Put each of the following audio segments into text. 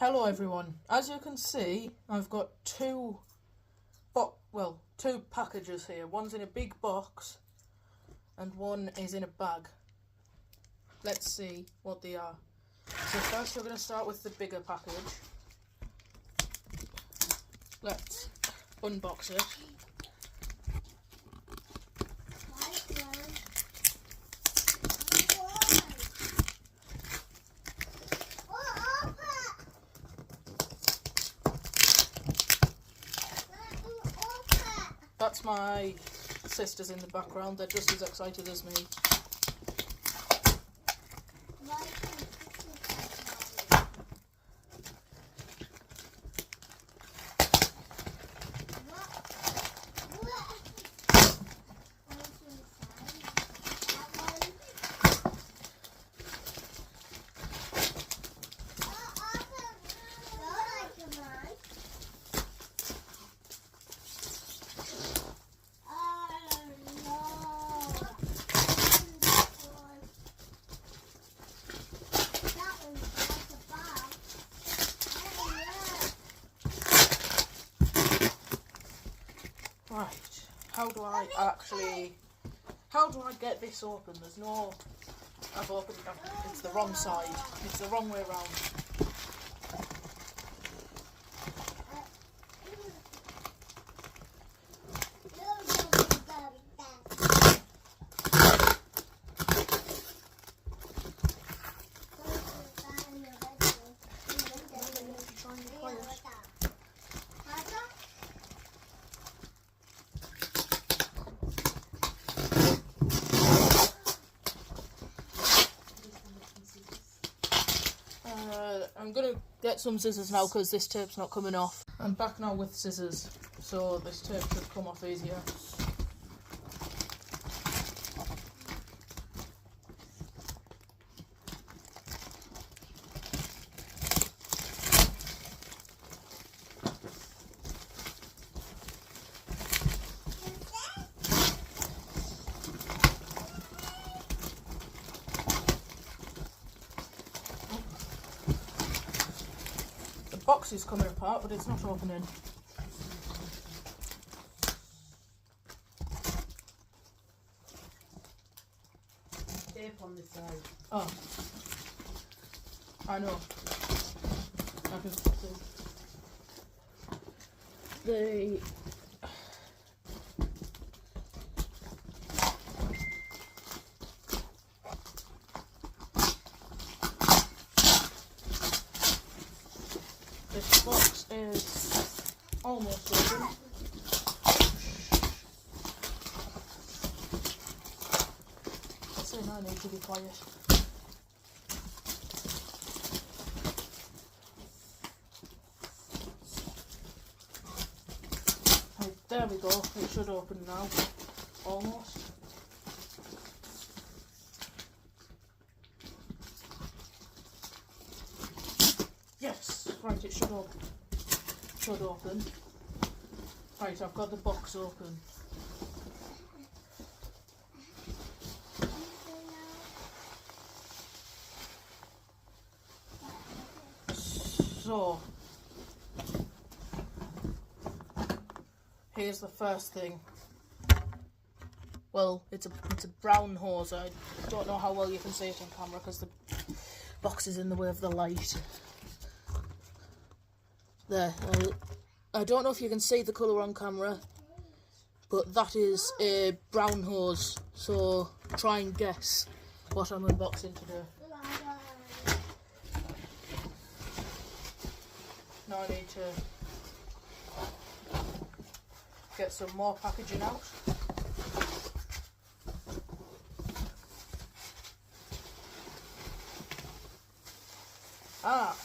Hello everyone. As you can see, I've got two packages here. One's in a big box and one is in a bag. Let's see what they are. So first we're going to start with the bigger package. Let's unbox it. That's my sisters in the background. They're just as excited as me. Right, how do I get this open? There's no, I've opened it, it's the wrong side, it's the wrong way around. I'm going to get some scissors now because this tape's not coming off. I'm back now with scissors, so this tape should come off easier. The box is coming apart, but it's not opening. Tape on this side. Oh, I know. I can see. This box is almost open. That's it, I need to be quiet. Right, there we go, it should open now. Almost. Yes, right, it should open. Right, I've got the box open. So, here's the first thing. Well, it's a brown hose. I don't know how well you can see it on camera because the box is in the way of the light. There. I don't know if you can see the colour on camera, but that is a brown hose. So try and guess what I'm unboxing today. Now I need to get some more packaging out. Ah,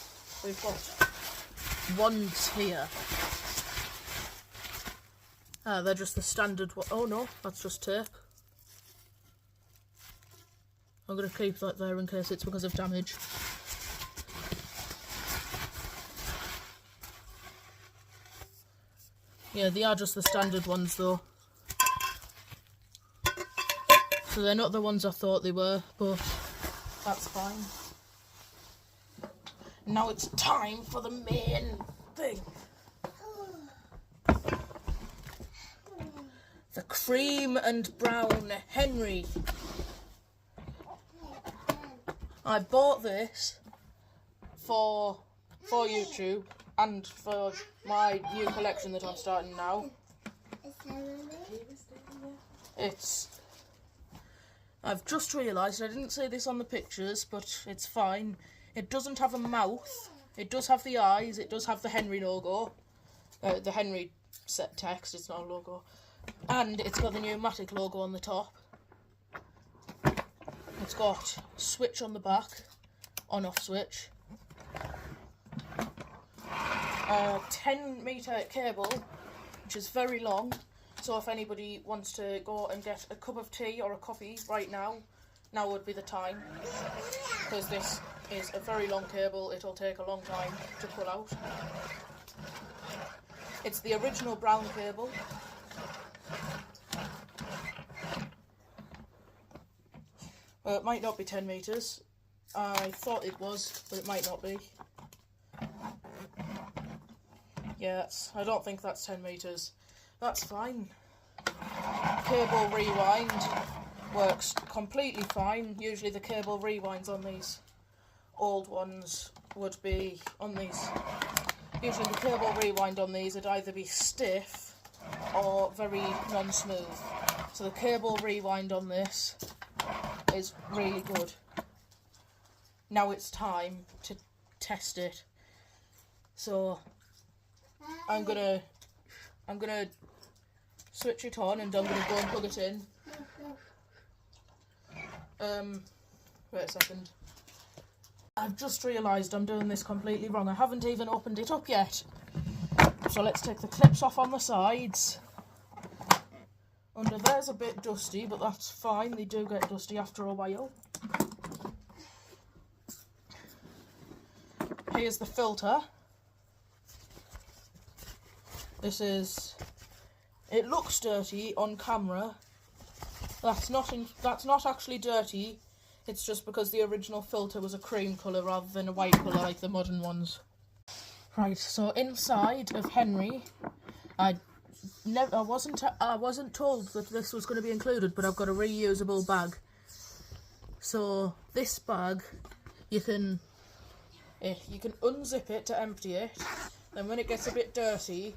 we've got wands here. Ah, they're just the standard one. Oh no, that's just tape. I'm going to keep that there in case it's because of damage. Yeah, they are just the standard ones though. So they're not the ones I thought they were, but that's fine. Now it's time for the main thing. The cream and brown Henry. I bought this for YouTube and for my new collection that I'm starting now. I've just realised, I didn't say this on the pictures, but it's fine. It doesn't have a mouth. It does have the eyes. It does have the Henry logo. The Henry set text, it's not a logo. And it's got the Numatic logo on the top. It's got a switch on the back, on-off switch. A 10-metre cable, which is very long. So if anybody wants to go and get a cup of tea or a coffee right now, now would be the time. Because this is a very long cable, it'll take a long time to pull out. It's the original brown cable. It might not be 10 metres. I thought it was, but it might not be. Yeah, I don't think that's 10 metres. That's fine. Cable rewind works completely fine. Usually the cable rewinds on these old ones would be on these. Usually the cable rewind on these would either be stiff or very non-smooth. So the cable rewind on this is really good. Now it's time to test it. So I'm gonna switch it on and I'm gonna go and plug it in. Wait a second. I've just realised I'm doing this completely wrong. I haven't even opened it up yet. So let's take the clips off on the sides. Under there's a bit dusty, but that's fine. They do get dusty after a while. Here's the filter. It looks dirty on camera. That's not actually dirty. It's just because the original filter was a cream colour rather than a white colour like the modern ones. Right, so inside of Henry, I wasn't told that this was going to be included, but I've got a reusable bag. So this bag, you can unzip it to empty it. Then when it gets a bit dirty,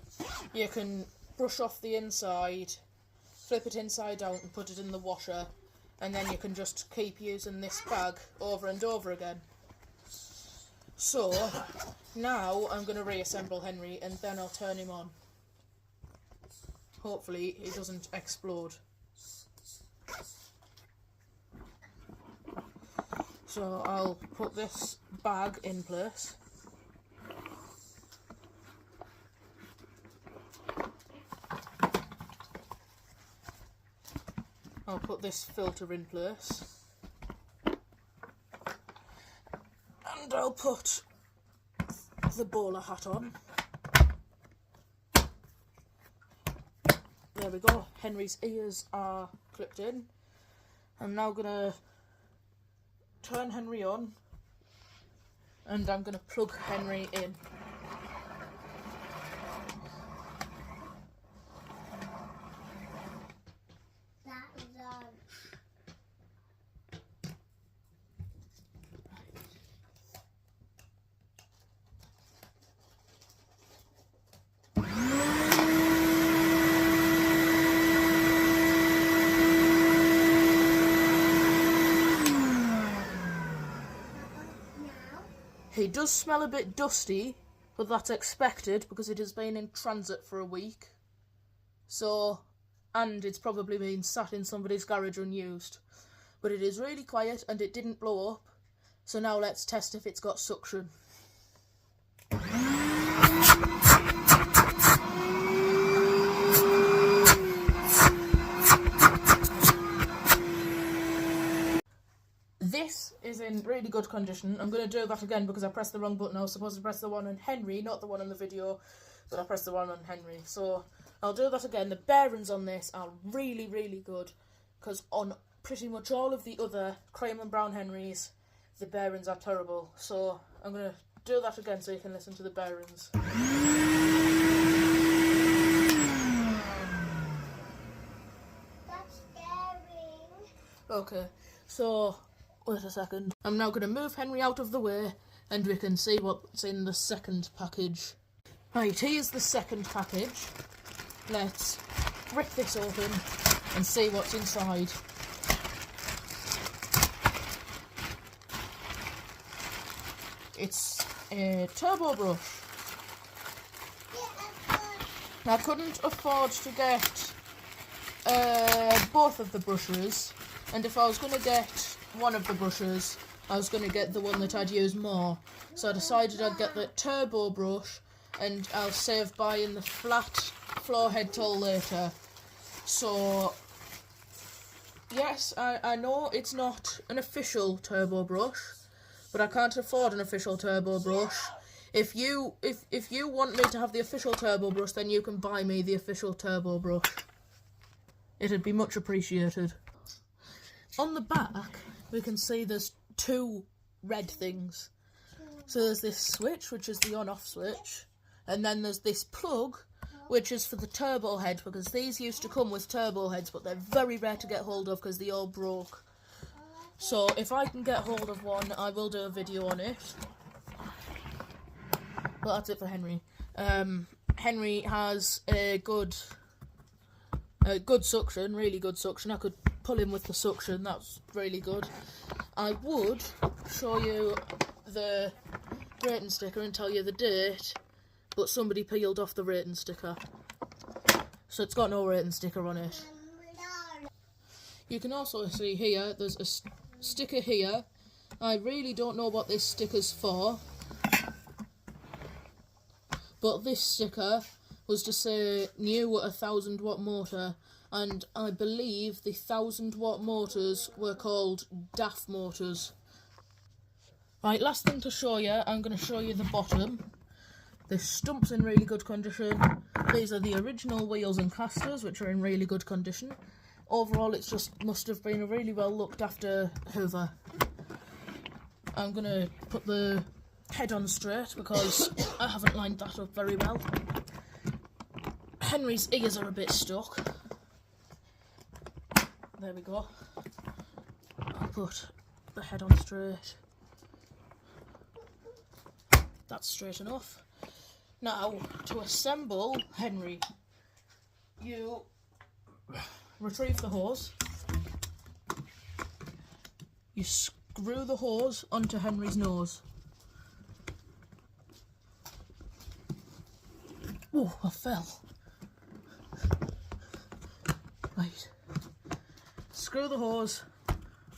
you can brush off the inside, flip it inside out and put it in the washer, and then you can just keep using this bag over and over again. So now I'm going to reassemble Henry and then I'll turn him on. Hopefully he doesn't explode. So I'll put this bag in place. I'll put this filter in place. And I'll put the bowler hat on. There we go. Henry's ears are clipped in. I'm now going to turn Henry on. And I'm going to plug Henry in. He does smell a bit dusty, but that's expected because it has been in transit for a week. So, and it's probably been sat in somebody's garage unused. But it is really quiet and it didn't blow up. So now let's test if it's got suction. This is in really good condition. I'm going to do that again because I pressed the wrong button. I was supposed to press the one on Henry, not the one on the video, but I pressed the one on Henry. So I'll do that again. The bearings on this are really, really good because on pretty much all of the other cream and brown Henrys, the bearings are terrible. So I'm going to do that again so you can listen to the bearings. That's scary. Okay, so wait a second. I'm now going to move Henry out of the way and we can see what's in the second package. Right, here's the second package. Let's rip this open and see what's inside. It's a turbo brush. I couldn't afford to get both of the brushes, and if I was going to get one of the brushes, I was going to get the one that I'd use more. So I decided I'd get the turbo brush, and I'll save buying the flat floor head tool later. So yes, I know it's not an official turbo brush, but I can't afford an official turbo brush. If you want me to have the official turbo brush, then you can buy me the official turbo brush. It'd be much appreciated. On the back, we can see there's two red things. So there's this switch, which is the on-off switch, and then there's this plug, which is for the turbo head, because these used to come with turbo heads, but they're very rare to get hold of because they all broke. So if I can get hold of one, I will do a video on it. Well, that's it for Henry. Henry has a good suction, really good suction. I could pull him with the suction, that's really good. I would show you the rating sticker and tell you the date, but somebody peeled off the rating sticker. So it's got no rating sticker on it. You can also see here, there's a sticker here. I really don't know what this sticker's for, but this sticker was to say new 1000 watt motor, and I believe the 1000 watt motors were called DAF motors. Right, last thing to show you, I'm going to show you the bottom. The stump's in really good condition. These are the original wheels and casters, which are in really good condition. Overall, it's just must have been a really well looked after Hoover. I'm going to put the head on straight because I haven't lined that up very well. Henry's ears are a bit stuck. There we go. I'll put the head on straight. That's straight enough. Now, to assemble Henry, you retrieve the hose. You screw the hose onto Henry's nose. Oh, I fell. Right. Screw the hose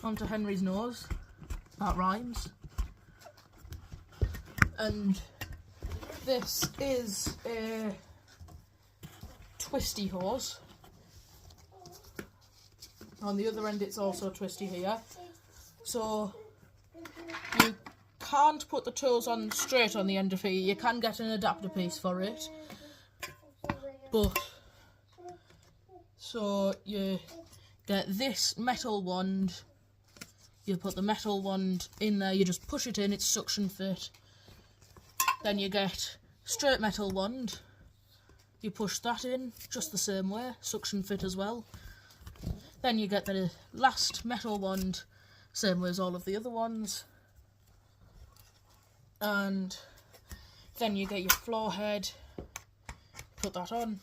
onto Henry's nose. That rhymes. And this is a twisty hose. On the other end it's also twisty here. So you can't put the tools on straight on the end of here. You can get an adapter piece for it. But so you get this metal wand. You put the metal wand in there, you just push it in, it's suction fit. Then you get straight metal wand, you push that in just the same way, suction fit as well. Then you get the last metal wand, same way as all of the other ones. And then you get your floor head, put that on,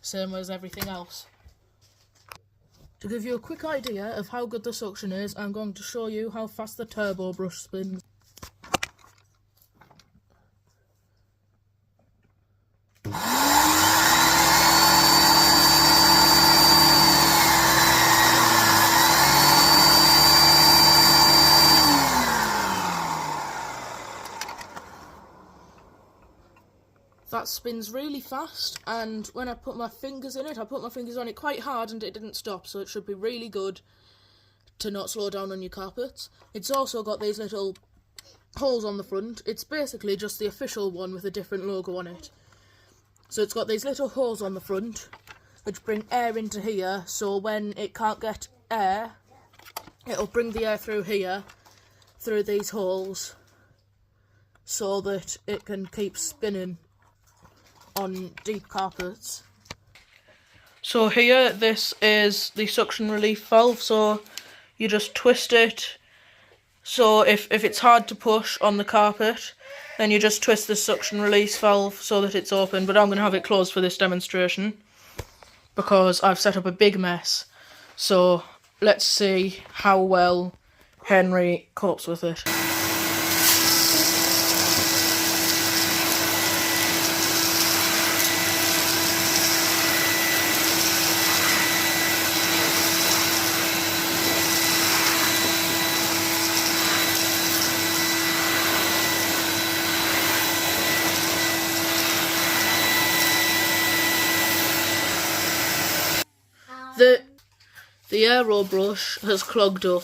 same way as everything else. To give you a quick idea of how good the suction is, I'm going to show you how fast the turbo brush spins. That spins really fast, and when I put my fingers in it, I put my fingers on it quite hard and it didn't stop, so it should be really good to not slow down on your carpets. It's also got these little holes on the front. It's basically just the official one with a different logo on it. So it's got these little holes on the front which bring air into here, so when it can't get air, it'll bring the air through here, through these holes, so that it can keep spinning on deep carpets. So here, this is the suction relief valve, so you just twist it. So if it's hard to push on the carpet, then you just twist the suction release valve so that it's open. But I'm going to have it closed for this demonstration because I've set up a big mess. So let's see how well Henry copes with it. The aero brush has clogged up.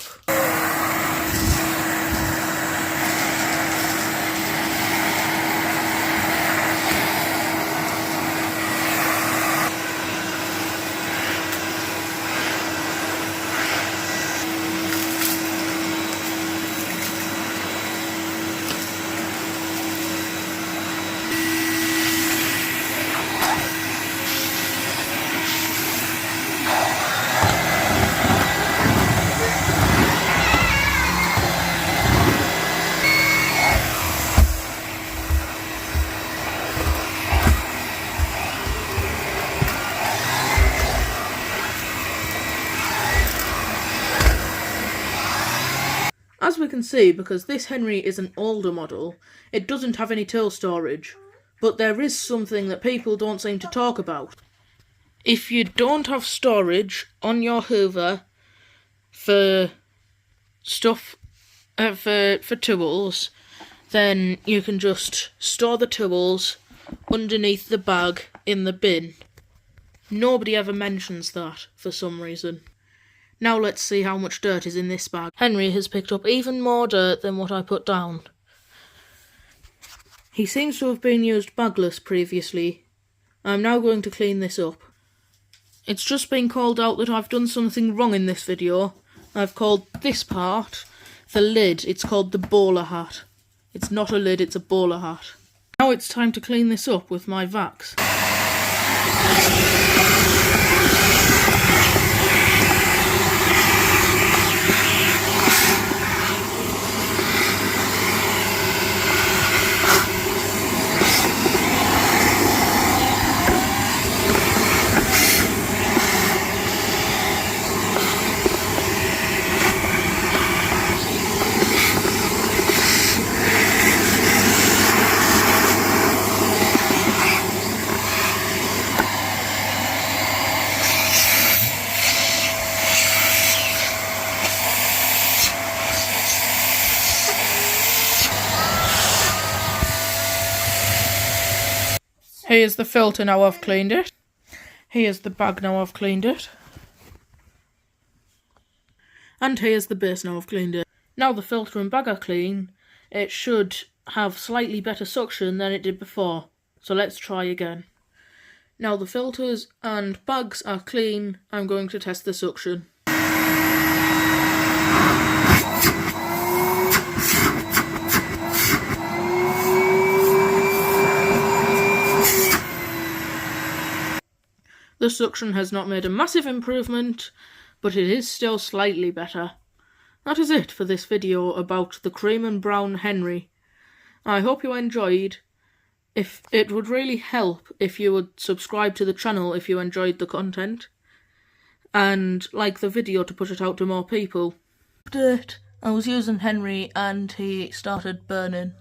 As we can see, because this Henry is an older model, it doesn't have any tool storage, but there is something that people don't seem to talk about. If you don't have storage on your Hoover for stuff, for tools, then you can just store the tools underneath the bag in the bin. Nobody ever mentions that for some reason. Now let's see how much dirt is in this bag. Henry has picked up even more dirt than what I put down. He seems to have been used bagless previously. I'm now going to clean this up. It's just been called out that I've done something wrong in this video. I've called this part the lid. It's called the bowler hat. It's not a lid, it's a bowler hat. Now it's time to clean this up with my vacs. Here's the filter now I've cleaned it. Here's the bag now I've cleaned it. And here's the base now I've cleaned it. Now the filter and bag are clean, it should have slightly better suction than it did before. So let's try again. Now the filters and bags are clean, I'm going to test the suction. The suction has not made a massive improvement, but it is still slightly better. That is it for this video about the cream and brown Henry. I hope you enjoyed. If it would really help if you would subscribe to the channel if you enjoyed the content, and like the video to put it out to more people. Update: I was using Henry and he started burning.